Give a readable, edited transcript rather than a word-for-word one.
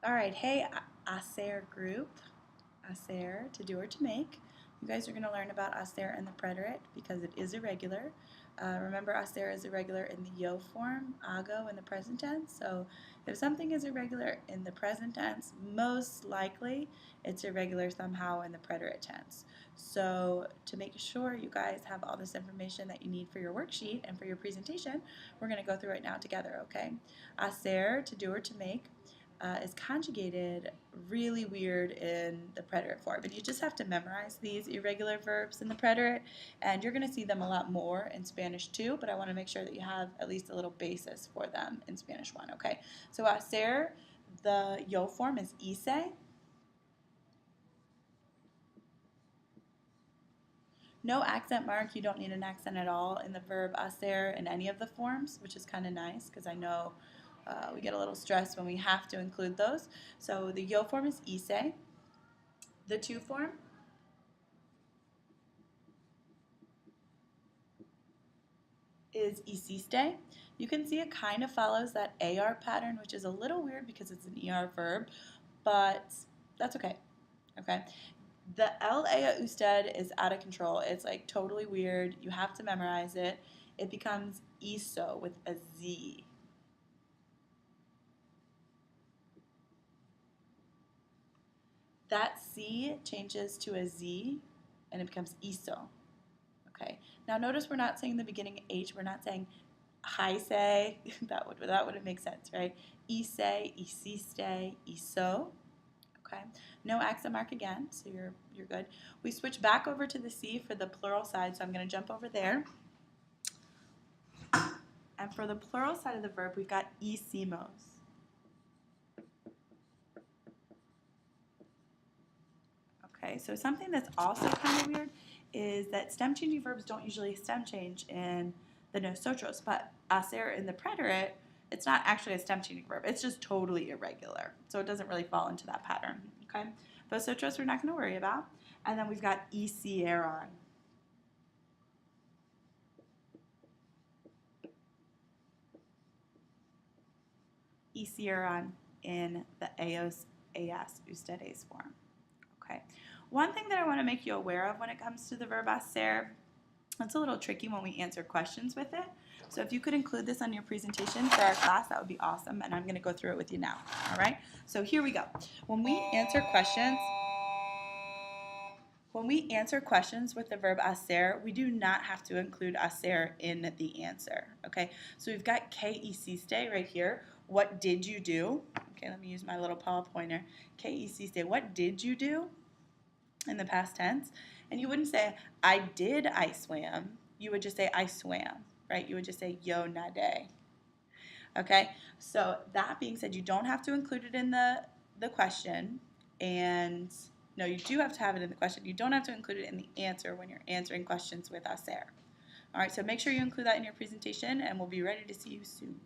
All right, hey, Hacer group, Hacer, to do or to make. You guys are going to learn about Hacer and the preterite because it is irregular. Remember, Hacer is irregular in the yo form, ago in the present tense. So if something is irregular in the present tense, most likely it's irregular somehow in the preterite tense. So to make sure you guys have all this information that you need for your worksheet and for your presentation, we're going to go through it now together, okay? Hacer, to do or to make, is conjugated really weird in the preterite form. And you just have to memorize these irregular verbs in the preterite, and you're going to see them a lot more in Spanish too, but I want to make sure that you have at least a little basis for them in Spanish 1, okay? So hacer, the yo form is hice. No accent mark. You don't need an accent at all in the verb hacer in any of the forms, which is kind of nice because I know we get a little stressed when we have to include those. So the yo form is hice. The to form is hiciste. You can see it kind of follows that AR pattern, which is a little weird because it's an ER verb, but that's okay. Okay. The LA usted is out of control. It's like totally weird. You have to memorize it. It becomes ISO with a Z. That C changes to a Z and it becomes ISO. Okay. Now notice we're not saying the beginning H. We're not saying hi say. that wouldn't make sense, right? Ise, isiste, iso. Okay. No accent mark again, so you're good. We switch back over to the C for the plural side, so I'm going to jump over there. And for the plural side of the verb, we've got hicimos. Okay, so something that's also kind of weird is that stem changing verbs don't usually stem change in the nosotros, but hacer in the preterite, it's not actually a stem changing verb. It's just totally irregular. So it doesn't really fall into that pattern. Okay? Vosotros we're not going to worry about. And then we've got hicieron. Hicieron in the eos, as, ustedes form. Okay. One thing that I want to make you aware of when it comes to the verb hacer, it's a little tricky when we answer questions with it. So if you could include this on your presentation for our class, that would be awesome. And I'm going to go through it with you now. All right? So here we go. When we answer questions with the verb hacer, we do not have to include hacer in the answer. Okay? So we've got que hiciste right here. What did you do? Okay, let me use my little paw pointer. Que hiciste. What did you do? In the past tense, and you wouldn't say I swam. You would just say I swam, right? You would just say yo nade. Okay, so that being said, you don't have to include it in the question, and no, you do have to have it in the question. You don't have to include it in the answer when you're answering questions with hacer. All right, so make sure you include that in your presentation, and we'll be ready to see you soon.